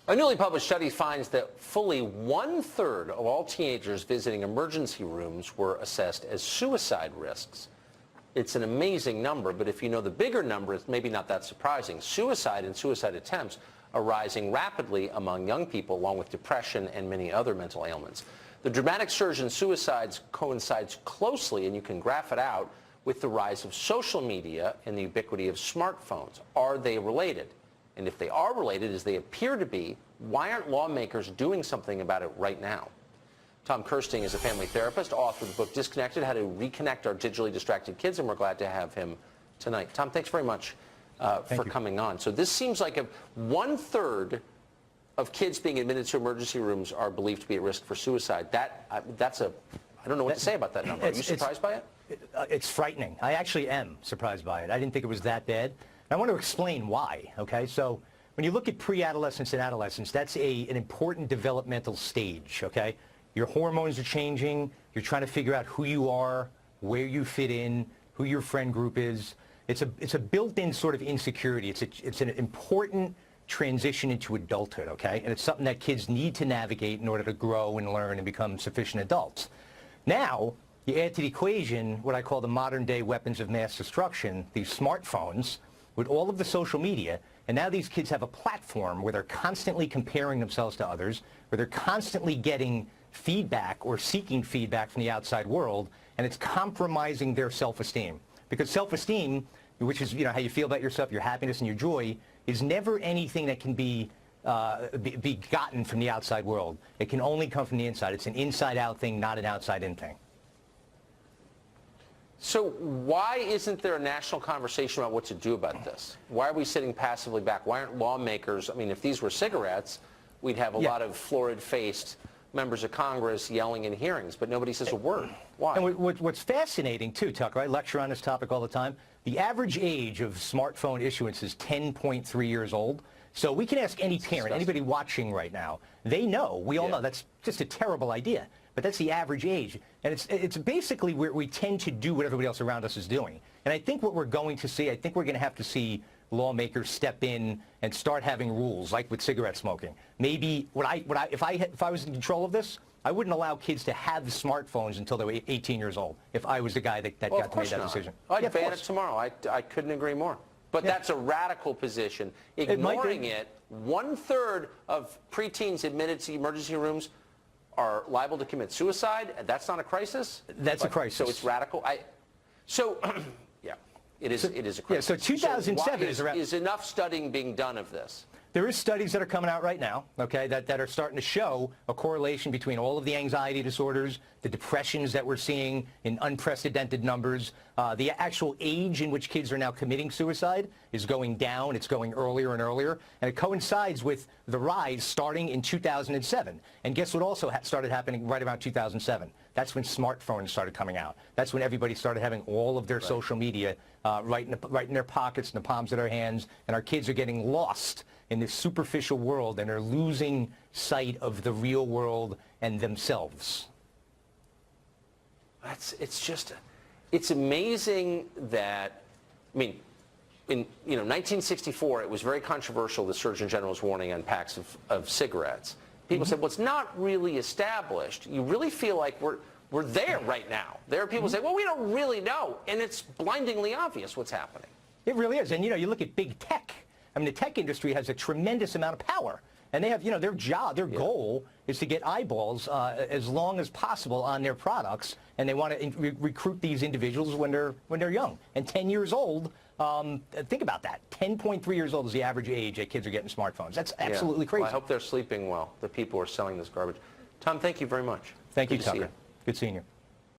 A newly published study finds that fully 1/3 of all teenagers visiting emergency rooms were assessed as suicide risks. It's an amazing number, but if you know the bigger number, it's maybe not that surprising. Suicide and suicide attempts are rising rapidly among young people, along with depression and many other mental ailments. The dramatic surge in suicides coincides closely, and you can graph it out, with the rise of social media and the ubiquity of smartphones. Are they related? And if they are related, as they appear to be, why aren't lawmakers doing something about it right now? Tom Kersting is a family therapist, author of the book Disconnected, How to Reconnect Our Digitally Distracted Kids, and we're glad to have him tonight. Tom, thanks very much for coming on. So this seems like 1/3 of kids being admitted to emergency rooms are believed to be at risk for suicide. I don't know what to say about that number. Are you surprised by it? It's frightening. I actually am surprised by it. I didn't think it was that bad. I want to explain why, okay? So when you look at pre-adolescence and adolescence, that's an important developmental stage, okay? Your hormones are changing. You're trying to figure out who you are, where you fit in, who your friend group is. It's a built-in sort of insecurity. It's an important transition into adulthood, okay? And it's something that kids need to navigate in order to grow and learn and become sufficient adults. Now, you add to the equation what I call the modern-day weapons of mass destruction, these smartphones, with all of the social media, and now these kids have a platform where they're constantly comparing themselves to others, where they're constantly getting feedback or seeking feedback from the outside world, and it's compromising their self-esteem. Because self-esteem, which is how you feel about yourself, your happiness and your joy, is never anything that can be gotten from the outside world. It can only come from the inside. It's an inside-out thing, not an outside-in thing. So why isn't there a national conversation about what to do about this? Why are we sitting passively back? Why aren't lawmakers, if these were cigarettes, we'd have a lot of florid-faced members of Congress yelling in hearings, but nobody says a word. Why? And what's fascinating, too, Tucker, I lecture on this topic all the time, the average age of smartphone issuance is 10.3 years old. So we can ask any parent, anybody watching right now, they know, we all know that's just a terrible idea. But that's the average age. And it's basically where we tend to do what everybody else around us is doing. And I think what we're going to see, I think we're going to have to see lawmakers step in and start having rules, like with cigarette smoking. Maybe if I was in control of this, I wouldn't allow kids to have smartphones until they were 18 years old, if I was the guy that got to make that decision. I'd ban it tomorrow. I couldn't agree more. But that's a radical position. Ignoring it, 1/3 of preteens admitted to emergency rooms are liable to commit suicide, and that's not a crisis? That's a crisis. So it's radical? It is a crisis. Yeah, so 2007 is enough studying being done of this? There is studies that are coming out right now, okay, that are starting to show a correlation between all of the anxiety disorders, the depressions that we're seeing in unprecedented numbers. The actual age in which kids are now committing suicide is going down. It's going earlier and earlier. And it coincides with the rise starting in 2007. And guess what also started happening right around 2007? That's when smartphones started coming out. That's when everybody started having all of their social media right in their pockets, in the palms of their hands. And our kids are getting lost in this superficial world, and they're losing sight of the real world and themselves. It's amazing that, in 1964, it was very controversial, the Surgeon General's warning on packs of cigarettes. People said, well, it's not really established. You really feel like we're there right now. There are people who say, well, we don't really know, and it's blindingly obvious what's happening. It really is. And, you look at big tech. The tech industry has a tremendous amount of power. And they have, their goal is to get eyeballs as long as possible on their products. And they want to recruit these individuals when they're young. And 10 years old, think about that. 10.3 years old is the average age that kids are getting smartphones. That's absolutely crazy. Well, I hope they're sleeping well, the people who are selling this garbage. Tom, thank you very much. Thank you, Tucker. Good seeing you.